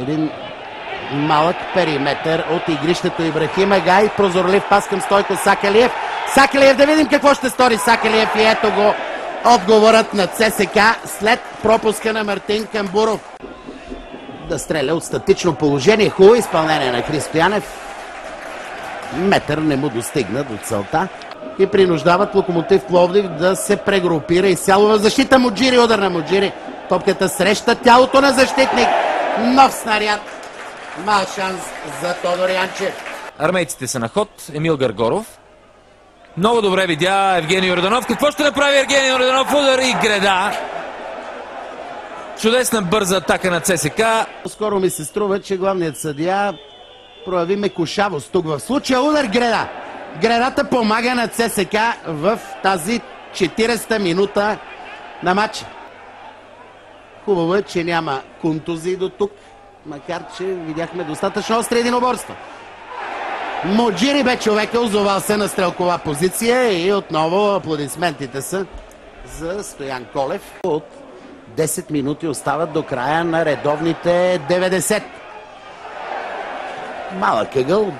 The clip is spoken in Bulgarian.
Един малък периметър от игрището Ибрахим Агай. Прозорлив пас към Стойко Сакалиев. Сакалиев, да видим какво ще стори Сакалиев, и ето го отговорът на ЦСКА след пропуска на Мартин Камбуров. Да стреля от статично положение. Хубаво изпълнение на Христоянев. Метър не му достигна до целта. И принуждават Локомотив Пловдив да се прегрупира изцяло в защита. Муджири, удар на Муджири. Топката среща тялото на защитник. Нов снаряд. Мал шанс за Тодор Янчев. Армейците са на ход. Емил Гаргоров. Много добре видя Евгений Йорданов. Какво ще направи Евгений Йорданов? Удар и греда. Чудесна бърза атака на ЦСКА. Скоро ми се струва, че главният съдия прояви мекушавост тук в случая. Удар, греда. Гредата помага на ЦСКА в тази 40-та минута на матча. Хубаво е, че няма контузии до тук, макар че видяхме достатъчно остри единоборства. Муджири бе човека, озовал се на стрелкова позиция и отново аплодисментите са за Стоян Колев. От 10 минути остават до края на редовните 90. Малък ъгъл.